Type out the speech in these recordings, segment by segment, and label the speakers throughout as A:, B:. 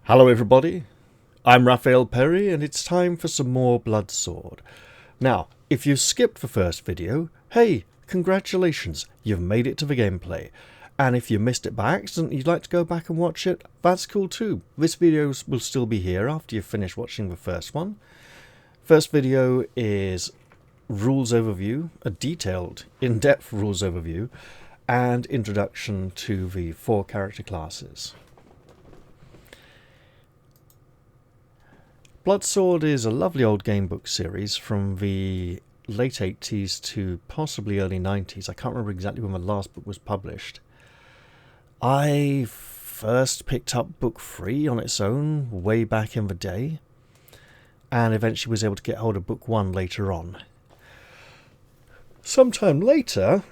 A: Hello everybody, I'm Raphael Perry and it's time for some more Bloodsword. Now, if you skipped the first video, hey, congratulations, you've made it to the gameplay. And if you missed it by accident and you'd like to go back and watch it, that's cool too. This video will still be here after you've finished watching the first one. First video is rules overview, a detailed, in-depth rules overview, and introduction to the 4 character classes. Bloodsword is a lovely old gamebook series from the late 80s to possibly early 90s. I can't remember exactly when the last book was published. I first picked up book 3 on its own way back in the day, and eventually was able to get hold of book 1 later on. Sometime later,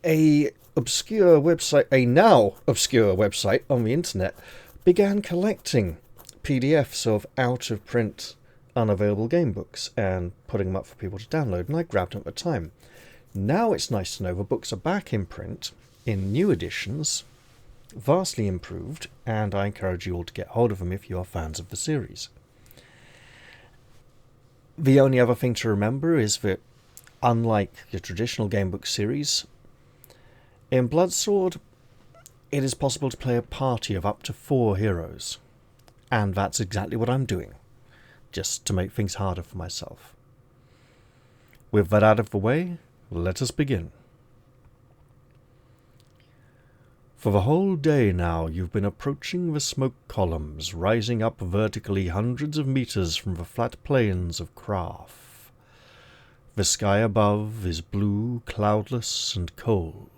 A: a now obscure website on the internet began collecting PDFs of out-of-print, unavailable gamebooks and putting them up for people to download, and I grabbed them at the time. Now it's nice to know the books are back in print, in new editions, vastly improved, and I encourage you all to get hold of them if you are fans of the series. The only other thing to remember is that, unlike the traditional gamebook series, in Bloodsword it is possible to play a party of up to 4 heroes. And that's exactly what I'm doing, just to make things harder for myself. With that out of the way, let us begin. For the whole day now you've been approaching the smoke columns rising up vertically hundreds of meters from the flat plains of Krarth. The sky above is blue, cloudless, and cold.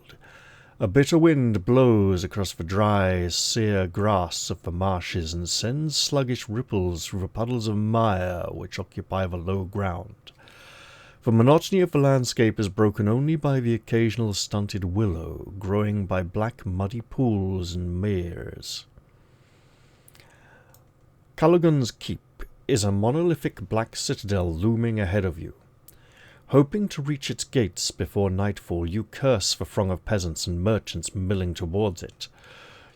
A: A bitter wind blows across the dry, sere grass of the marshes and sends sluggish ripples through the puddles of mire which occupy the low ground. The monotony of the landscape is broken only by the occasional stunted willow growing by black muddy pools and meres. Kalugen's keep is a monolithic black citadel looming ahead of you. Hoping to reach its gates before nightfall, you curse the throng of peasants and merchants milling towards it.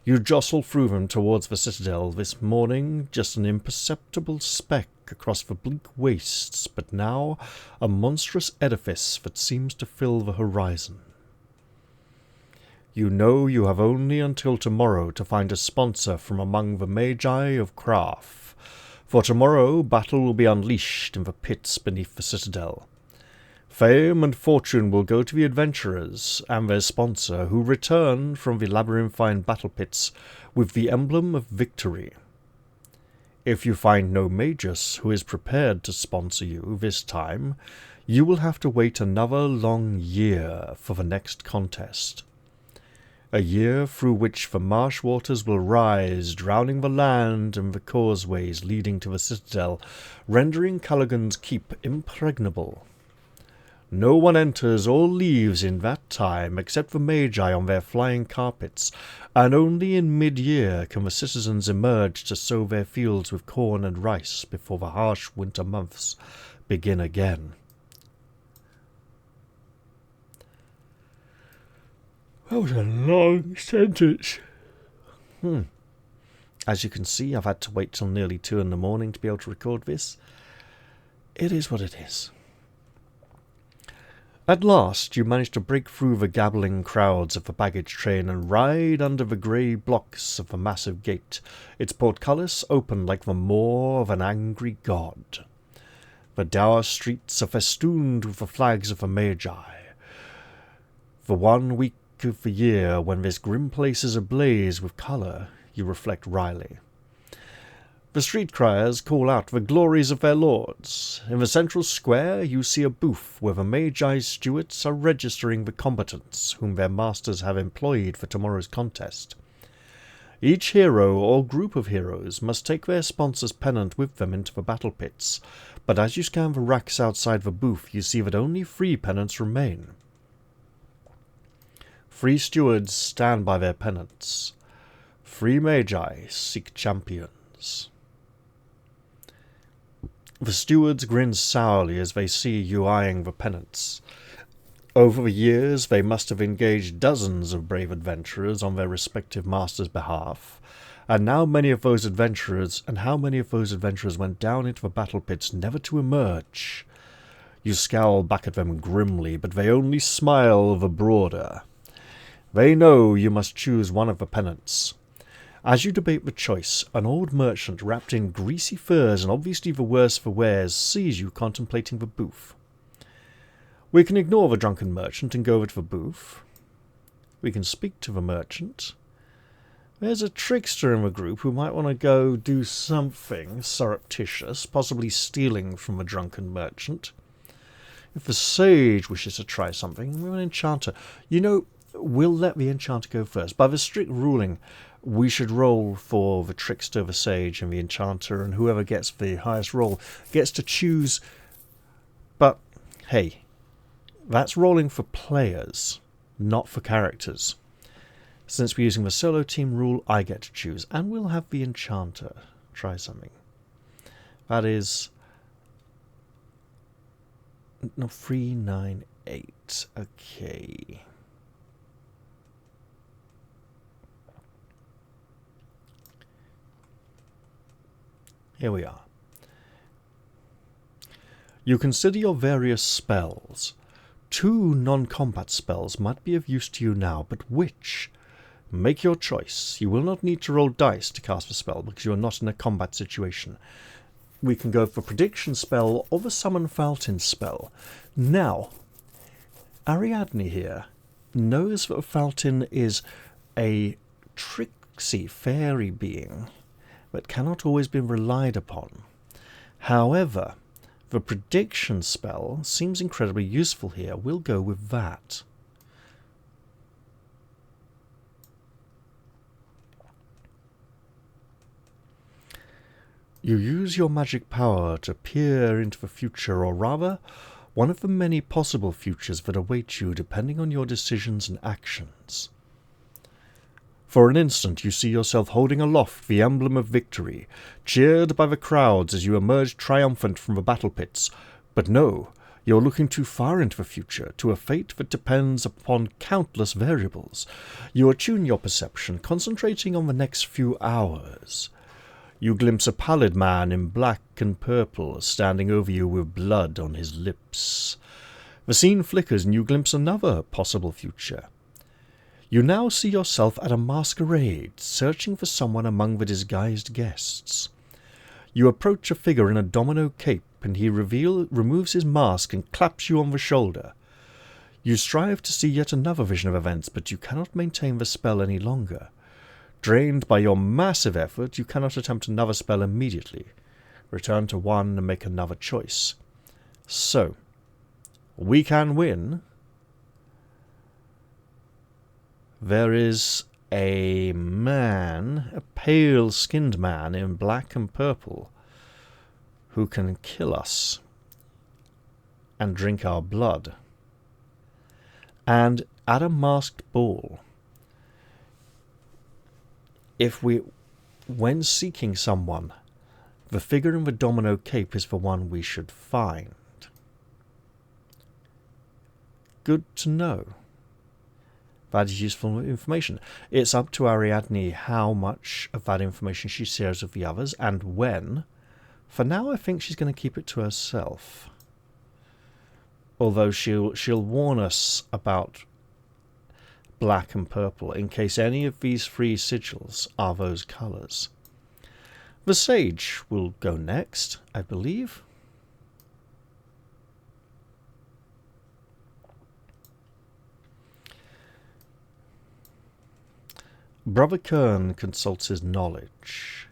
A: You jostle through them towards the citadel, this morning just an imperceptible speck across the bleak wastes, but now a monstrous edifice that seems to fill the horizon. You know you have only until tomorrow to find a sponsor from among the Magi of Krarth, for tomorrow battle will be unleashed in the pits beneath the citadel. Fame and fortune will go to the adventurers and their sponsor, who return from the labyrinthine battle pits with the Emblem of Victory. If you find no magus who is prepared to sponsor you this time, you will have to wait another long year for the next contest. A year through which the marsh waters will rise, drowning the land and the causeways leading to the citadel, rendering Kalugen's keep impregnable. No one enters or leaves in that time except the Magi on their flying carpets, and only in mid-year can the citizens emerge to sow their fields with corn and rice before the harsh winter months begin again. That was a long sentence. As you can see, I've had to wait till nearly 2 in the morning to be able to record this. It is what it is. At last you manage to break through the gabbling crowds of the baggage train and ride under the grey blocks of the massive gate, its portcullis open like the maw of an angry god. The dour streets are festooned with the flags of the Magi. For 1 week of the year when this grim place is ablaze with colour, you reflect wryly. The street criers call out the glories of their lords. In the central square you see a booth where the Magi's stewards are registering the combatants whom their masters have employed for tomorrow's contest. Each hero or group of heroes must take their sponsor's pennant with them into the battle pits, but as you scan the racks outside the booth you see that only 3 pennants remain. 3 stewards stand by their pennants. 3 Magi seek champions. The stewards grin sourly as they see you eyeing the pennants. Over the years they must have engaged dozens of brave adventurers on their respective masters' behalf, And how many of those adventurers went down into the battle pits never to emerge? You scowl back at them grimly, but they only smile the broader. They know you must choose one of the pennants. As you debate the choice, an old merchant wrapped in greasy furs and obviously the worse for wears sees you contemplating the booth. We can ignore the drunken merchant and go over to the booth. We can speak to the merchant. There's a trickster in the group who might want to go do something surreptitious, possibly stealing from a drunken merchant. If the sage wishes to try something, we're an enchanter. You know, we'll let the enchanter go first. By the strict ruling, we should roll for the trickster, the sage, and the enchanter, and whoever gets the highest roll gets to choose. But, hey, that's rolling for players, not for characters. Since we're using the solo team rule, I get to choose, and we'll have the enchanter try something. That is... no, 398. Okay. Here we are. You consider your various spells. 2 non-combat spells might be of use to you now, but which? Make your choice. You will not need to roll dice to cast the spell because you are not in a combat situation. We can go for prediction spell or the summon fountain spell. Now, Ariadne here knows that a fountain is a tricksy fairy being that cannot always be relied upon. However, the prediction spell seems incredibly useful here. We'll go with that. You use your magic power to peer into the future, or rather, one of the many possible futures that await you depending on your decisions and actions. For an instant you see yourself holding aloft the Emblem of Victory, cheered by the crowds as you emerge triumphant from the battle pits. But no, you're looking too far into the future, to a fate that depends upon countless variables. You attune your perception, concentrating on the next few hours. You glimpse a pallid man in black and purple, standing over you with blood on his lips. The scene flickers and you glimpse another possible future. You now see yourself at a masquerade, searching for someone among the disguised guests. You approach a figure in a domino cape, and he removes his mask and claps you on the shoulder. You strive to see yet another vision of events, but you cannot maintain the spell any longer. Drained by your massive effort, you cannot attempt another spell immediately. Return to 1 and make another choice. So, we can win. There is a man, a pale-skinned man in black and purple, who can kill us and drink our blood. And at a masked ball, when seeking someone, the figure in the domino cape is the one we should find. Good to know. That is useful information. It's up to Ariadne how much of that information she shares with the others and when. For now, I think she's going to keep it to herself. Although she'll warn us about black and purple in case any of these 3 sigils are those colours. The sage will go next, I believe. Brother Kern consults his knowledge.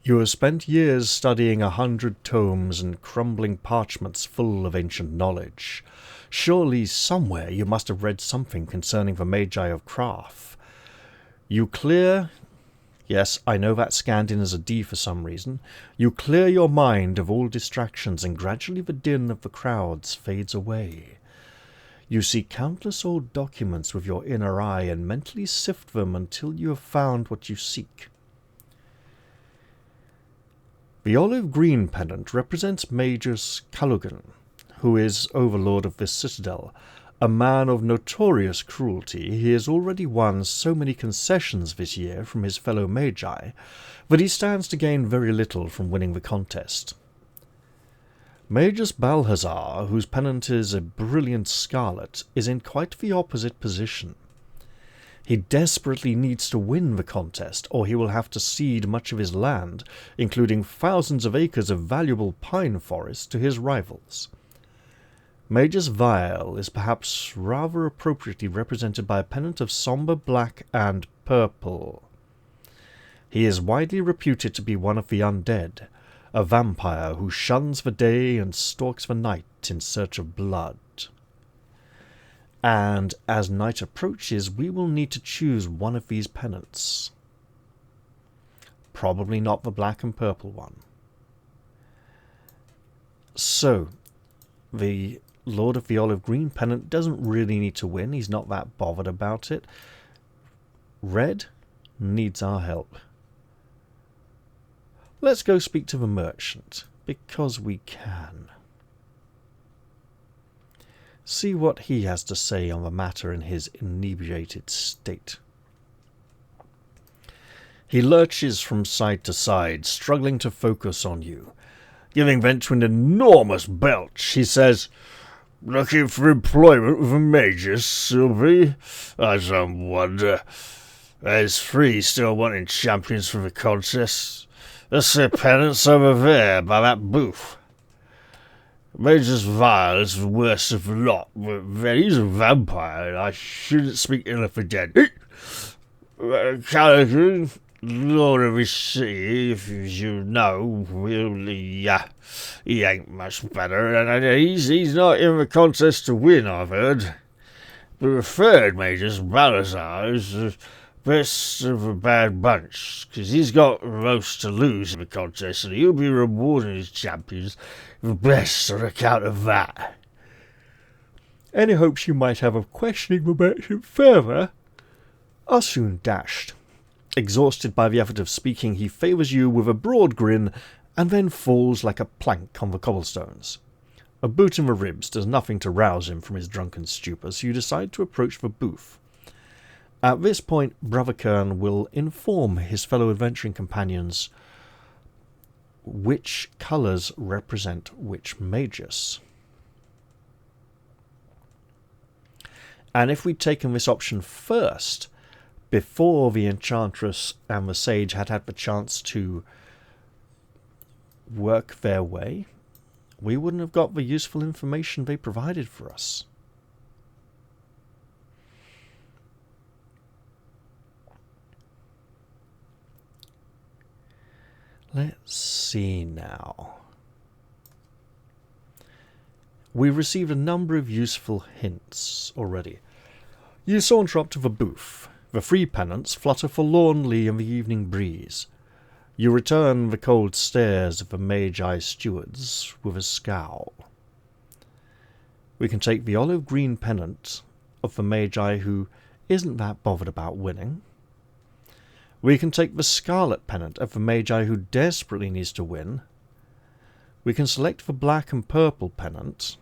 A: You have spent years studying 100 tomes and crumbling parchments full of ancient knowledge. Surely somewhere you must have read something concerning the Magi of Krarth. You clear... Yes, I know that scanned in as a D for some reason. You clear your mind of all distractions, and gradually the din of the crowds fades away. You see countless old documents with your inner eye and mentally sift them until you have found what you seek. The olive green pendant represents Magus Kalugen, who is overlord of this citadel, A man of notorious cruelty, he has already won so many concessions this year from his fellow Magi that he stands to gain very little from winning the contest. Magus Balazar, whose pennant is a brilliant scarlet, is in quite the opposite position. He desperately needs to win the contest, or he will have to cede much of his land, including thousands of acres of valuable pine forest, to his rivals. Magus Vial is perhaps rather appropriately represented by a pennant of sombre black and purple. He is widely reputed to be one of the undead, a vampire who shuns the day and stalks the night in search of blood. And as night approaches, we will need to choose one of these pennants. Probably not the black and purple one. So, the Lord of the Olive Green pennant doesn't really need to win. He's not that bothered about it. Red needs our help. Let's go speak to the merchant, because we can. See what he has to say on the matter in his inebriated state. He lurches from side to side, struggling to focus on you. Giving vent to an enormous belch, he says, "Looking for employment with a magus, Sylvie? I don't wonder. There's 3 still wanting champions for the contest. There's their pennants over there by that booth. Magus Vial is the worst of the lot, but then he's a vampire, and I shouldn't speak ill of the dead. Kalugen, Lord of his city, if you know, really, he ain't much better, and he's not in the contest to win, I've heard. But the 3rd Magus, Balazar, is the best of a bad bunch, because he's got the most to lose in the contest, and he'll be rewarding his champions the best on account of that." Any hopes you might have of questioning the merchant further are soon dashed. Exhausted by the effort of speaking, he favours you with a broad grin, and then falls like a plank on the cobblestones. A boot in the ribs does nothing to rouse him from his drunken stupor, so you decide to approach the booth. At this point, Brother Kern will inform his fellow adventuring companions which colours represent which magus. And if we'd taken this option first, before the Enchantress and the Sage had the chance to work their way, we wouldn't have got the useful information they provided for us. Let's see now. We've received a number of useful hints already. You saunter up to the booth. The 3 pennants flutter forlornly in the evening breeze. You return the cold stares of the Magi stewards with a scowl. We can take the olive green pennant of the Magi who isn't that bothered about winning. We can take the scarlet pennant of the Magi who desperately needs to win. We can select the black and purple pennant,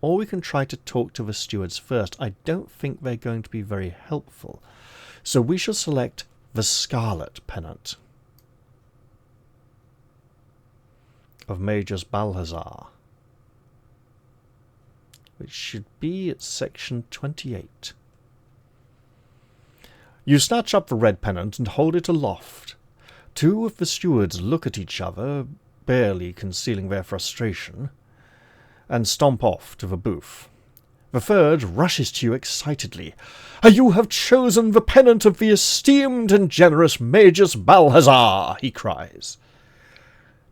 A: or we can try to talk to the stewards first. I don't think they're going to be very helpful, so we shall select the scarlet pennant of Magus Balazar, which should be at section 28. You snatch up the red pennant and hold it aloft. 2 of the stewards look at each other, barely concealing their frustration, and stomp off to the booth. The 3rd rushes to you excitedly. "You have chosen the pennant of the esteemed and generous Magus Balazar!" he cries.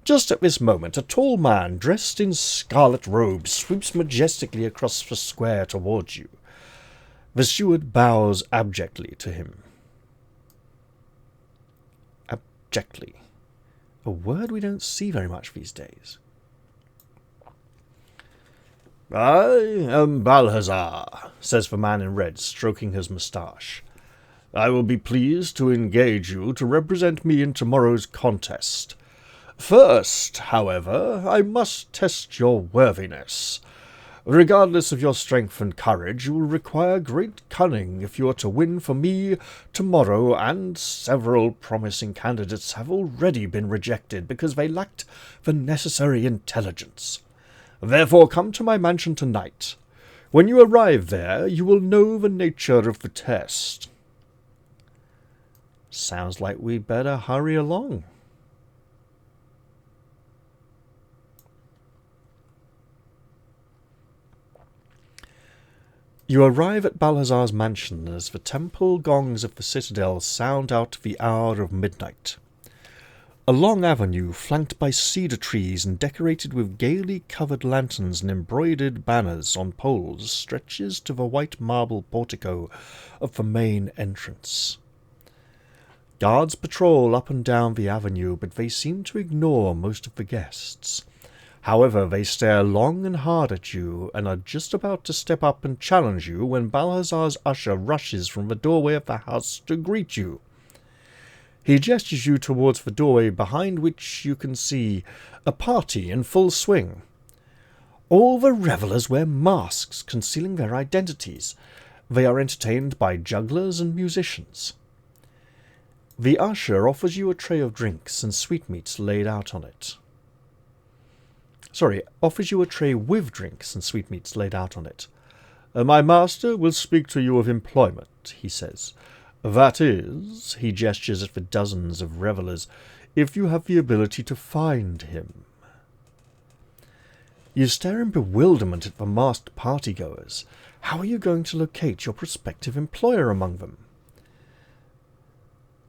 A: Just at this moment, a tall man dressed in scarlet robes sweeps majestically across the square towards you. The steward bows abjectly to him. Abjectly. A word we don't see very much these days. "I am Balazar," says the man in red, stroking his moustache. "I will be pleased to engage you to represent me in tomorrow's contest. First, however, I must test your worthiness. Regardless of your strength and courage, you will require great cunning if you are to win for me tomorrow, and several promising candidates have already been rejected because they lacked the necessary intelligence. Therefore come to my mansion tonight. When you arrive there, you will know the nature of the test. Sounds like we'd better hurry along. You arrive at Balazar's mansion as the temple gongs of the Citadel sound out the hour of midnight. A long avenue, flanked by cedar trees and decorated with gaily covered lanterns and embroidered banners on poles, stretches to the white marble portico of the main entrance. Guards patrol up and down the avenue, but they seem to ignore most of the guests. However, they stare long and hard at you and are just about to step up and challenge you when Balazar's usher rushes from the doorway of the house to greet you. He gestures you towards the doorway behind which you can see a party in full swing. All the revellers wear masks concealing their identities. They are entertained by jugglers and musicians. The usher offers you a tray of drinks and sweetmeats laid out on it. Offers you a tray with drinks and sweetmeats laid out on it. My master will speak to you of employment, he says. That is, he gestures at the dozens of revellers, if you have the ability to find him. You stare in bewilderment at the masked partygoers. How are you going to locate your prospective employer among them?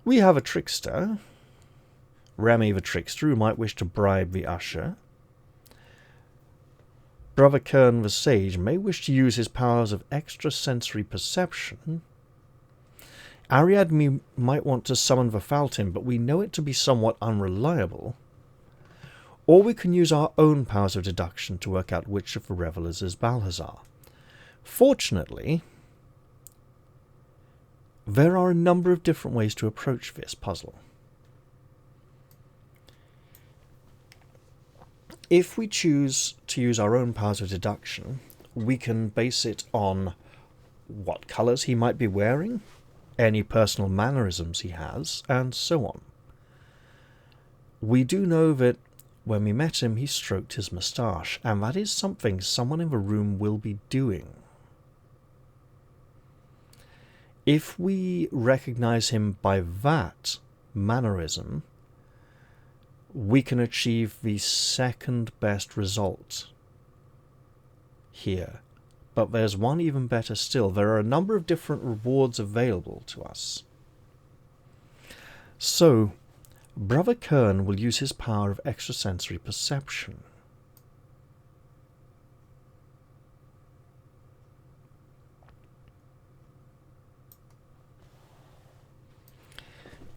A: We have a trickster. Remy the trickster, who might wish to bribe the usher. Brother Kern the sage may wish to use his powers of extrasensory perception. Ariadne might want to summon the Faltin, but we know it to be somewhat unreliable. Or we can use our own powers of deduction to work out which of the revellers is Balazar. Fortunately, there are a number of different ways to approach this puzzle. If we choose to use our own powers of deduction, we can base it on what colours he might be wearing, any personal mannerisms he has, and so on. We do know that when we met him, he stroked his moustache, and that is something someone in the room will be doing. If we recognize him by that mannerism, we can achieve the second best result here. But there's one even better still. There are a number of different rewards available to us. So, Brother Kern will use his power of extrasensory perception.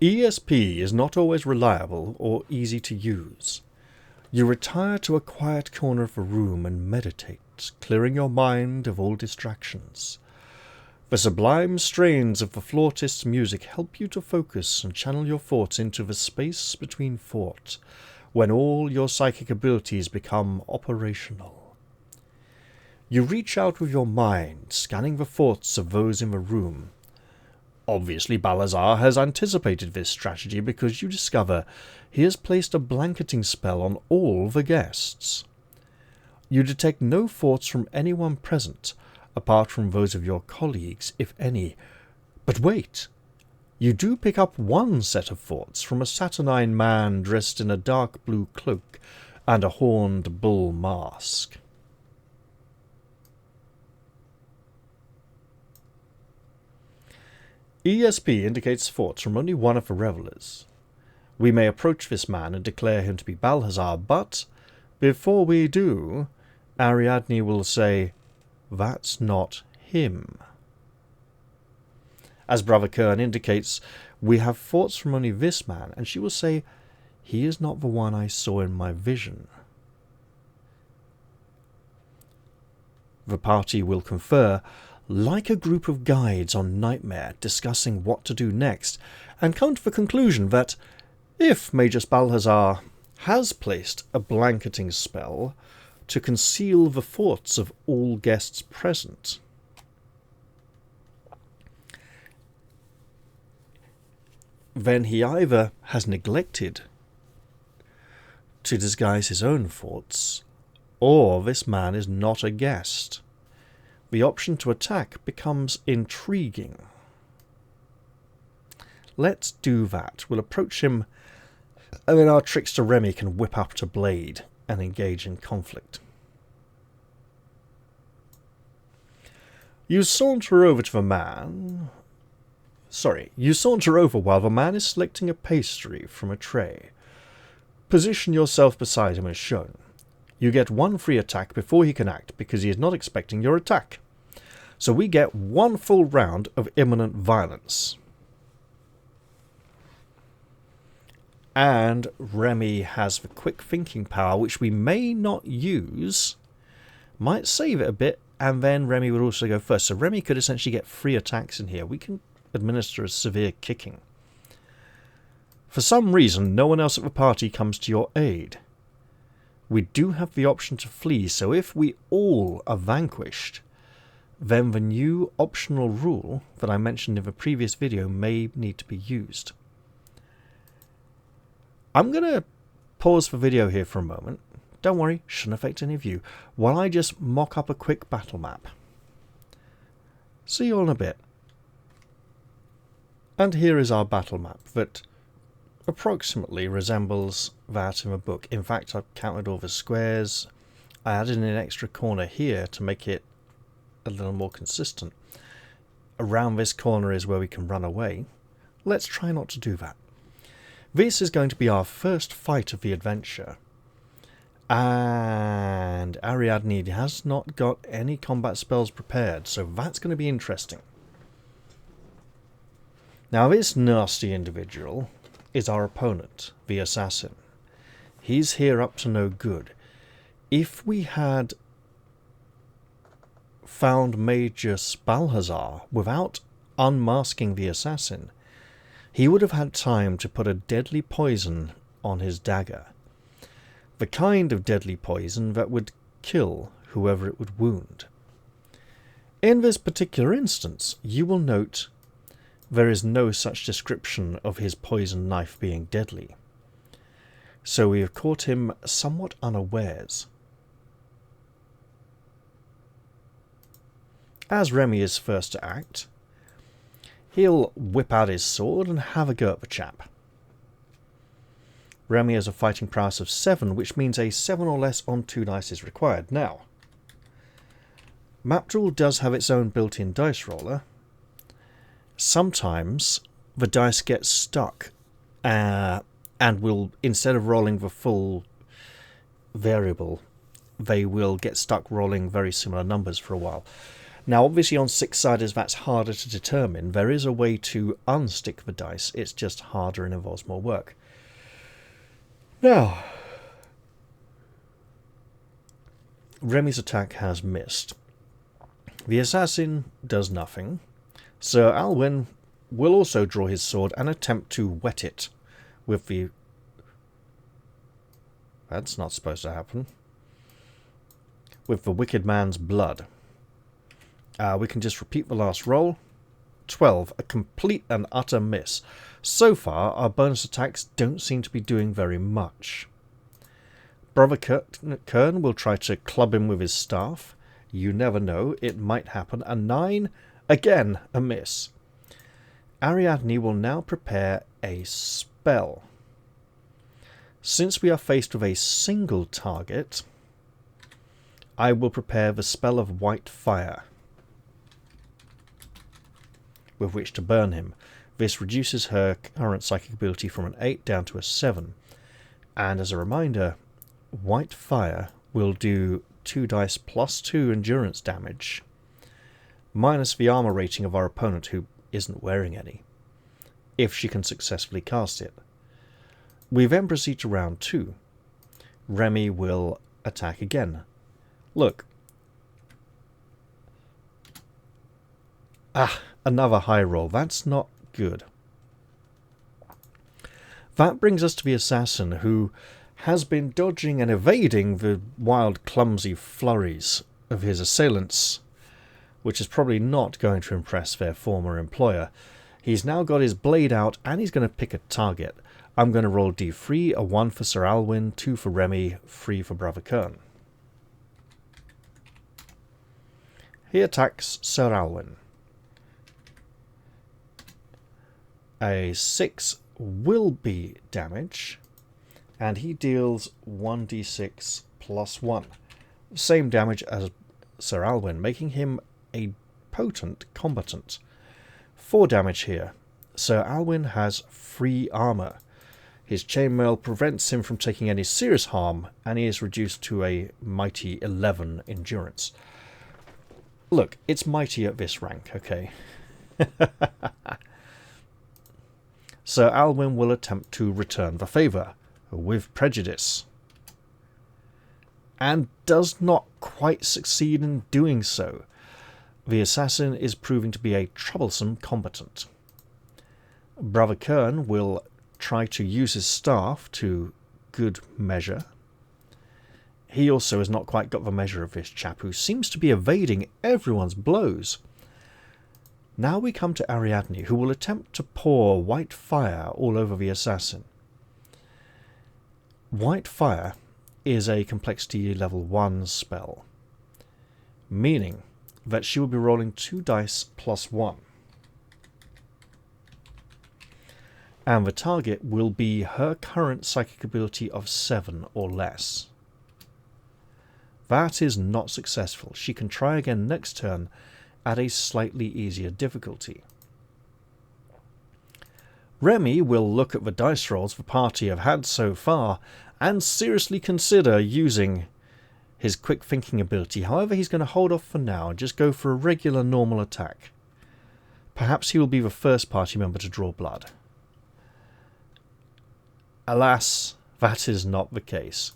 A: ESP is not always reliable or easy to use. You retire to a quiet corner of the room and meditate, clearing your mind of all distractions. The sublime strains of the flautist's music help you to focus and channel your thoughts into the space between thought, when all your psychic abilities become operational. You reach out with your mind, scanning the thoughts of those in the room. Obviously, Balazar has anticipated this strategy because you discover he has placed a blanketing spell on all the guests. You detect no thoughts from anyone present, apart from those of your colleagues, if any. But wait! You do pick up one set of thoughts from a saturnine man dressed in a dark blue cloak and a horned bull mask. ESP indicates thoughts from only one of the revellers. We may approach this man and declare him to be Balazar, but before we do, Ariadne will say, "That's not him." As Brother Kern indicates, we have thoughts from only this man, and she will say, "He is not the one I saw in my vision." The party will confer, like a group of guides on Nightmare, discussing what to do next, and come to the conclusion that if Magus Balazar has placed a blanketing spell, to conceal the thoughts of all guests present. Then he either has neglected to disguise his own thoughts, or this man is not a guest. The option to attack becomes intriguing. Let's do that. We'll approach him, and then our trickster Remy can whip up to blade and engage in conflict. You saunter over while the man is selecting a pastry from a tray. Position yourself beside him as shown. You get one free attack before he can act because he is not expecting your attack. So we get one full round of imminent violence. And Remy has the quick thinking power, which we may not use. Might save it a bit, and then Remy would also go first. So Remy could essentially get 3 attacks in here. We can administer a severe kicking. For some reason, no one else at the party comes to your aid. We do have the option to flee, so if we all are vanquished, then the new optional rule that I mentioned in the previous video may need to be used. I'm going to pause the video here for a moment. Don't worry, shouldn't affect any of you, while I just mock up a quick battle map. See you all in a bit. And here is our battle map that approximately resembles that in the book. In fact, I've counted all the squares. I added an extra corner here to make it a little more consistent. Around this corner is where we can run away. Let's try not to do that. This is going to be our first fight of the adventure. And Ariadne has not got any combat spells prepared, so that's going to be interesting. Now this nasty individual is our opponent, the assassin. He's here up to no good. If we had found Magus Balazar without unmasking the assassin, he would have had time to put a deadly poison on his dagger. The kind of deadly poison that would kill whoever it would wound. In this particular instance, you will note there is no such description of his poison knife being deadly. So we have caught him somewhat unawares. As Remy is first to act, he'll whip out his sword and have a go at the chap. Remy has a fighting prowess of 7, which means a 7 or less on 2 dice is required. Now, Maptool does have its own built-in dice roller. Sometimes the dice get stuck and will, instead of rolling the full variable, they will get stuck rolling very similar numbers for a while. Now, obviously on 6-siders that's harder to determine. There is a way to unstick the dice. It's just harder and involves more work. Now, Remy's attack has missed. The assassin does nothing. Sir Alwyn will also draw his sword and attempt to wet it with the... That's not supposed to happen. With the wicked man's blood. We can just repeat the last roll. 12, a complete and utter miss. So far, our bonus attacks don't seem to be doing very much. Brother Kern will try to club him with his staff. You never know, it might happen. A 9, again a miss. Ariadne will now prepare a spell. Since we are faced with a single target, I will prepare the spell of white fire, with which to burn him. This reduces her current psychic ability from an 8 down to a 7. And as a reminder, white fire will do 2 dice plus 2 endurance damage, minus the armor rating of our opponent who isn't wearing any, if she can successfully cast it. We then proceed to round 2. Remy will attack again. Look. Another high roll. That's not good. That brings us to the assassin, who has been dodging and evading the wild, clumsy flurries of his assailants, which is probably not going to impress their former employer. He's now got his blade out, and he's going to pick a target. I'm going to roll D3, a 1 for Sir Alwyn, 2 for Remy, 3 for Brother Kern. He attacks Sir Alwyn. A 6 will be damage, and he deals 1d6 plus 1. Same damage as Sir Alwyn, making him a potent combatant. 4 damage here. Sir Alwyn has 3 armor. His chainmail prevents him from taking any serious harm, and he is reduced to a mighty 11 endurance. Look, it's mighty at this rank, okay? Sir Alwyn will attempt to return the favour, with prejudice, and does not quite succeed in doing so. The assassin is proving to be a troublesome combatant. Brother Kern will try to use his staff to good measure. He also has not quite got the measure of this chap, who seems to be evading everyone's blows. Now we come to Ariadne, who will attempt to pour white fire all over the assassin. White fire is a complexity level 1 spell, meaning that she will be rolling 2 dice plus 1. And the target will be her current psychic ability of 7 or less. That is not successful. She can try again next turn at a slightly easier difficulty. Remy will look at the dice rolls the party have had so far and seriously consider using his quick thinking ability. However, he's going to hold off for now and just go for a regular normal attack. Perhaps he will be the first party member to draw blood. Alas, that is not the case.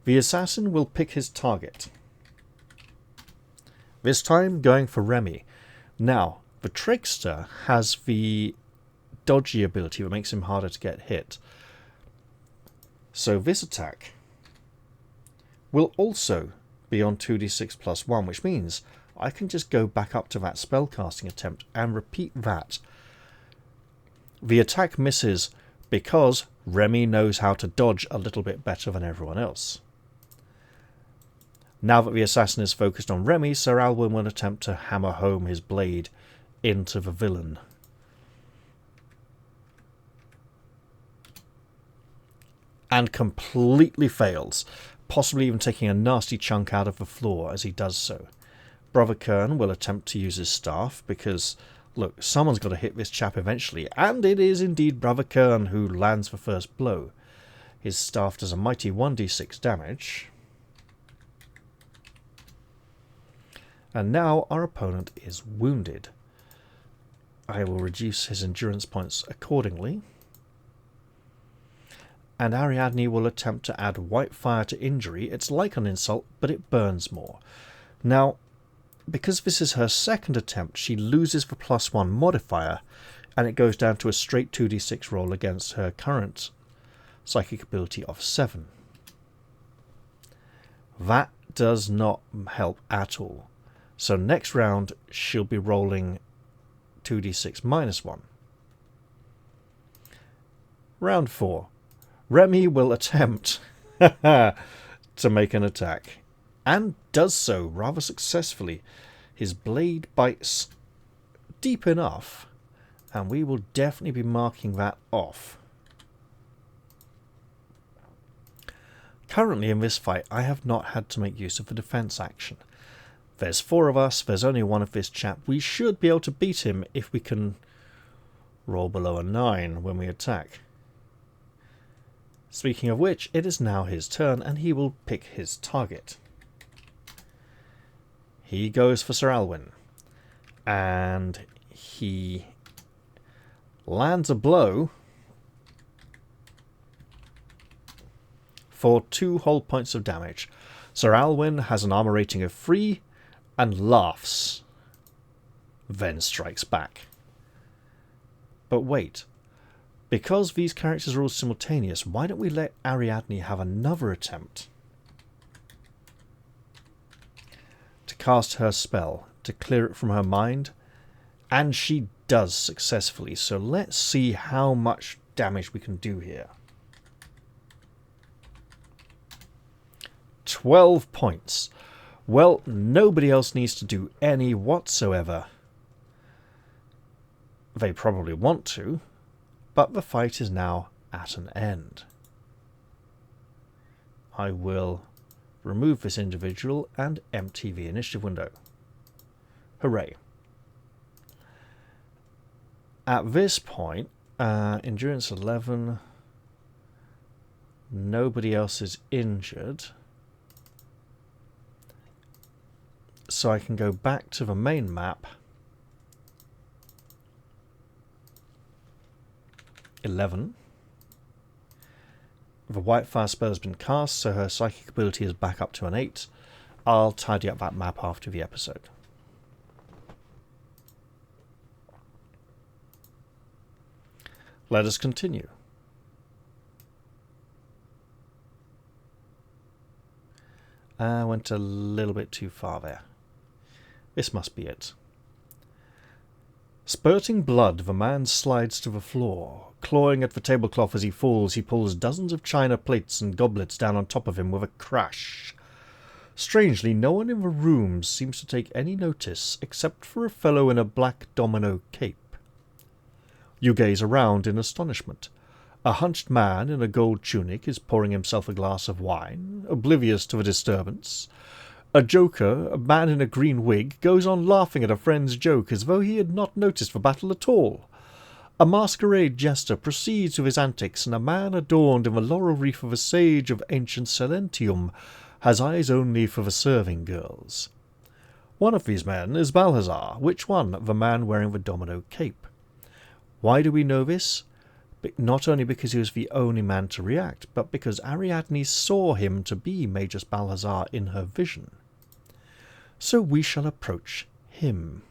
A: The assassin will pick his target. This time going for Remy. Now, the trickster has the dodgy ability that makes him harder to get hit. So this attack will also be on 2d6 plus 1, which means I can just go back up to that spellcasting attempt and repeat that. The attack misses because Remy knows how to dodge a little bit better than everyone else. Now that the assassin is focused on Remy, Sir Alwyn will attempt to hammer home his blade into the villain. And completely fails, possibly even taking a nasty chunk out of the floor as he does so. Brother Kern will attempt to use his staff because, look, someone's got to hit this chap eventually, and it is indeed Brother Kern who lands the first blow. His staff does a mighty 1d6 damage. And now our opponent is wounded. I will reduce his endurance points accordingly. And Ariadne will attempt to add white fire to injury. It's like an insult, but it burns more. Now, because this is her second attempt, she loses the +1 modifier, and it goes down to a straight 2d6 roll against her current psychic ability of 7. That does not help at all. So next round, she'll be rolling 2d6 minus 1. Round 4. Remy will attempt to make an attack, and does so rather successfully. His blade bites deep enough, and we will definitely be marking that off. Currently in this fight, I have not had to make use of the defense action. There's 4 of us, there's only one of this chap. We should be able to beat him if we can roll below a 9 when we attack. Speaking of which, it is now his turn, and he will pick his target. He goes for Sir Alwyn, and he lands a blow for 2 whole points of damage. Sir Alwyn has an armor rating of 3 and laughs, then strikes back. But wait, Because these characters are all simultaneous, why don't we let Ariadne have another attempt to cast her spell, to clear it from her mind? And she does successfully, so let's see how much damage we can do here. 12 points. Well, nobody else needs to do any whatsoever. They probably want to, but the fight is now at an end. I will remove this individual and empty the initiative window. Hooray. At this point, endurance 11, nobody else is injured. So I can go back to the main map. 11. The Whitefire spell has been cast, so her psychic ability is back up to an 8. I'll tidy up that map after the episode. Let us continue. I went a little bit too far there. This must be it. Spurting blood, the man slides to the floor. Clawing at the tablecloth as he falls, he pulls dozens of china plates and goblets down on top of him with a crash. Strangely, no one in the room seems to take any notice, except for a fellow in a black domino cape. You gaze around in astonishment. A hunched man in a gold tunic is pouring himself a glass of wine, oblivious to the disturbance. A joker, a man in a green wig, goes on laughing at a friend's joke as though he had not noticed the battle at all. A masquerade jester proceeds with his antics, and a man adorned in the laurel wreath of a sage of ancient Silentium has eyes only for the serving girls. One of these men is Balazar. Which one? The man wearing the domino cape. Why do we know this? Not only because he was the only man to react, but because Ariadne saw him to be Magus Balazar in her vision. So we shall approach him.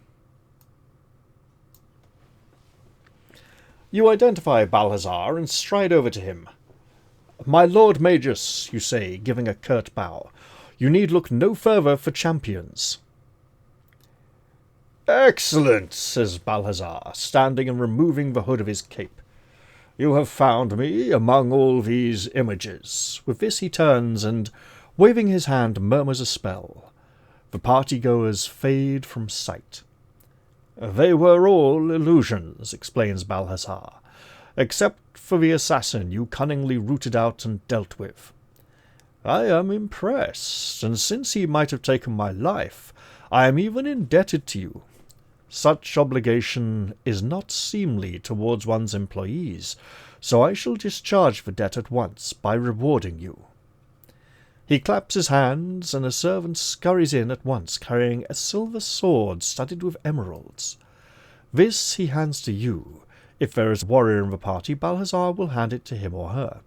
A: You identify Balazar and stride over to him. "My Lord Magus," you say, giving a curt bow. "You need look no further for champions." "Excellent," says Balazar, standing and removing the hood of his cape. "You have found me among all these images." With this he turns and, waving his hand, murmurs a spell. The partygoers fade from sight. "They were all illusions," explains Balazar, "except for the assassin you cunningly rooted out and dealt with. I am impressed, and since he might have taken my life, I am even indebted to you. Such obligation is not seemly towards one's employees, so I shall discharge the debt at once by rewarding you." He claps his hands, and a servant scurries in at once, carrying a silver sword studded with emeralds. This he hands to you. If there is a warrior in the party, Balazar will hand it to him or her.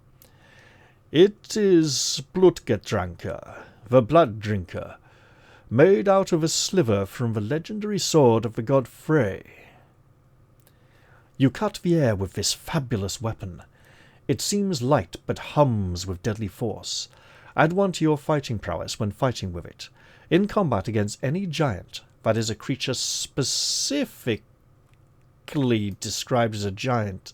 A: "It is Blutgetranker, the blood drinker, made out of a sliver from the legendary sword of the god Frey." You cut the air with this fabulous weapon. It seems light, but hums with deadly force. Add 1 to your fighting prowess when fighting with it. In combat against any giant, that is a creature specifically described as a giant,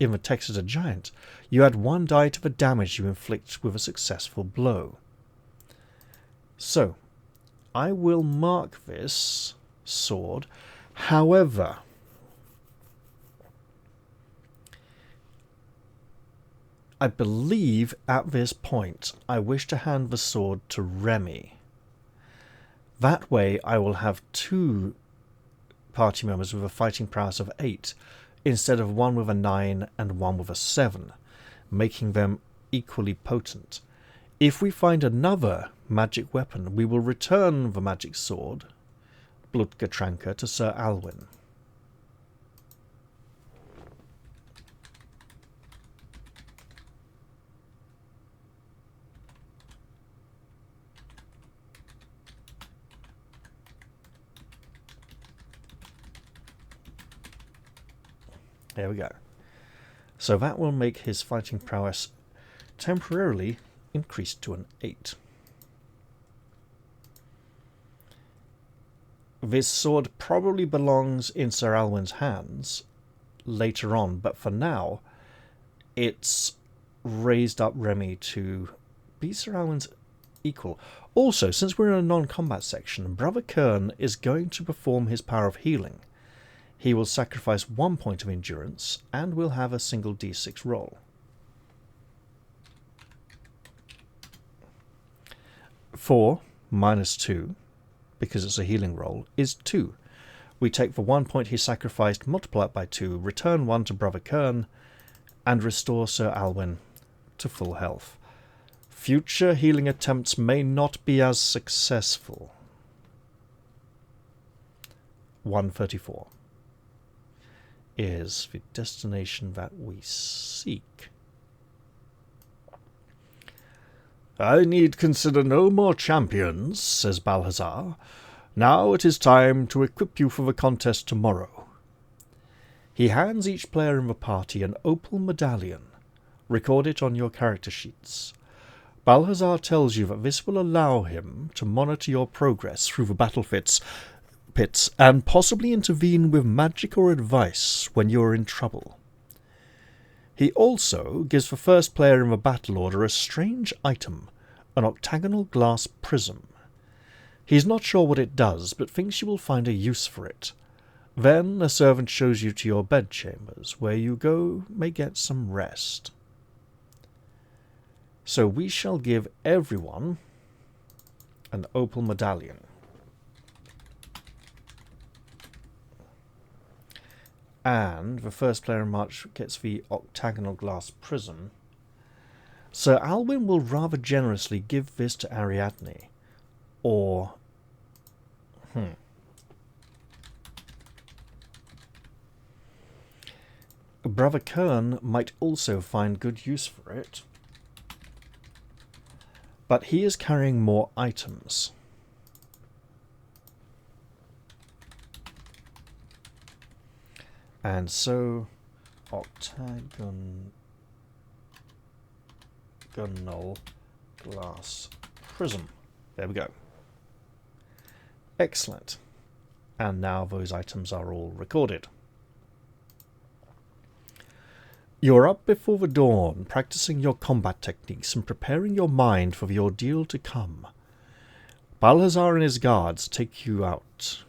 A: in the text as a giant, you add 1 die to the damage you inflict with a successful blow. So, I will mark this sword. However, I believe at this point I wish to hand the sword to Remy. That way I will have 2 party members with a fighting prowess of 8, instead of 1 with a 9 and 1 with a 7, making them equally potent. If we find another magic weapon, we will return the magic sword, Blutgetranker, to Sir Alwyn. There we go. So that will make his fighting prowess temporarily increased to an 8. This sword probably belongs in Sir Alwyn's hands later on, but for now, it's raised up Remy to be Sir Alwyn's equal. Also, since we're in a non-combat section, Brother Kern is going to perform his power of healing. He will sacrifice 1 point of endurance, and will have a single d6 roll. 4 minus 2, because it's a healing roll, is 2. We take the 1 point he sacrificed, multiply it by 2, return 1 to Brother Kern, and restore Sir Alwyn to full health. Future healing attempts may not be as successful. 134 is the destination that we seek. I need consider no more champions, says Balazar. Now it is time to equip you for the contest tomorrow. He hands each player in the party an opal medallion. Record it on your character sheets. Balazar tells you that this will allow him to monitor your progress through the battlepits and possibly intervene with magic or advice when you are in trouble. He also gives the first player in the battle order a strange item, an octagonal glass prism. He's not sure what it does, but thinks you will find a use for it. Then a servant shows you to your bedchambers, where you may get some rest. So we shall give everyone an opal medallion. And the first player in March gets the octagonal glass prism. Sir Alwyn will rather generously give this to Ariadne. Or... Brother Kern might also find good use for it. But he is carrying more items. And so, octagonal glass prism. There we go. Excellent. And now those items are all recorded. You're up before the dawn, practicing your combat techniques and preparing your mind for the ordeal to come. Balazar and his guards take you out.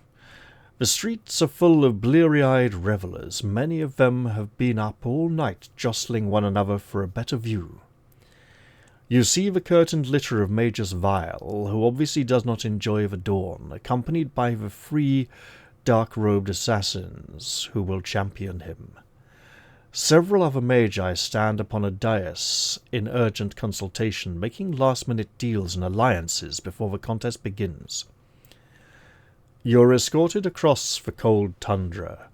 A: The streets are full of bleary-eyed revellers. Many of them have been up all night jostling one another for a better view. You see the curtained litter of Magus Vile, who obviously does not enjoy the dawn, accompanied by the 3 dark-robed assassins who will champion him. Several other magi stand upon a dais in urgent consultation, making last-minute deals and alliances before the contest begins. You're escorted across the cold tundra.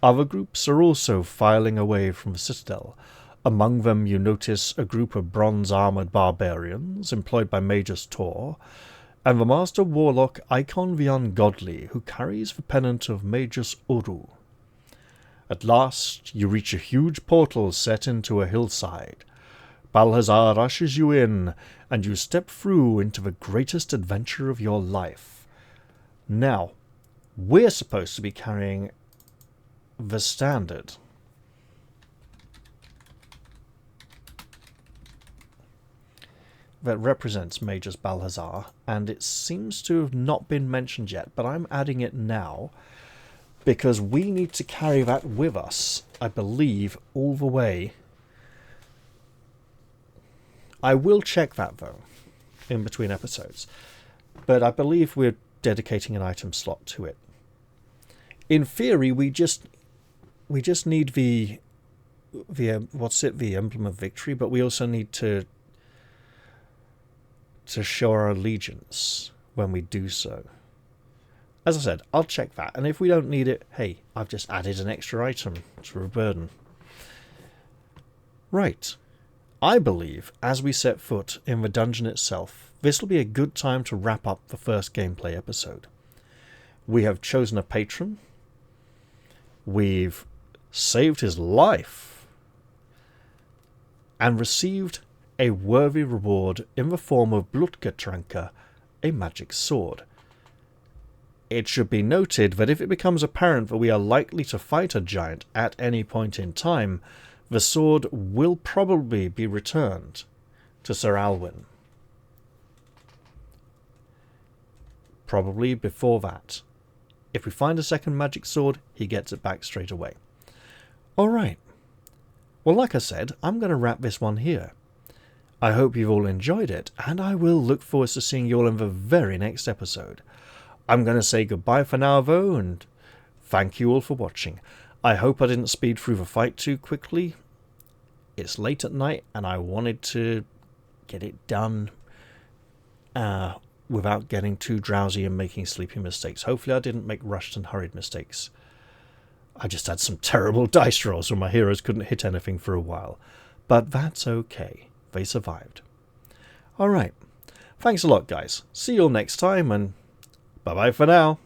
A: Other groups are also filing away from the Citadel. Among them you notice a group of bronze-armoured barbarians employed by Magus Tor, and the Master Warlock Icon the Ungodly, who carries the pennant of Magus Uru. At last you reach a huge portal set into a hillside. Balazar rushes you in, and you step through into the greatest adventure of your life. Now, we're supposed to be carrying the standard. That represents Magus Balazar, and it seems to have not been mentioned yet, but I'm adding it now, because we need to carry that with us, I believe, all the way. I will check that, though, in between episodes. But I believe we're dedicating an item slot to it. In theory, we just need the Emblem of Victory, but we also need to show our allegiance when we do so. As I said, I'll check that, and if we don't need it, hey, I've just added an extra item to a burden. Right. I believe, as we set foot in the dungeon itself, this will be a good time to wrap up the first gameplay episode. We have chosen a patron. We've saved his life. and received a worthy reward in the form of Blutgetranke, a magic sword. It should be noted that if it becomes apparent that we are likely to fight a giant at any point in time, the sword will probably be returned to Sir Alwyn. Probably before that. If we find a second magic sword, he gets it back straight away. Alright. Well, like I said, I'm going to wrap this one here. I hope you've all enjoyed it, and I will look forward to seeing you all in the very next episode. I'm going to say goodbye for now, though, and thank you all for watching. I hope I didn't speed through the fight too quickly. It's late at night, and I wanted to get it done without getting too drowsy and making sleepy mistakes. Hopefully I didn't make rushed and hurried mistakes. I just had some terrible dice rolls where my heroes couldn't hit anything for a while. But that's okay. They survived. Alright. Thanks a lot, guys. See you all next time, and bye-bye for now.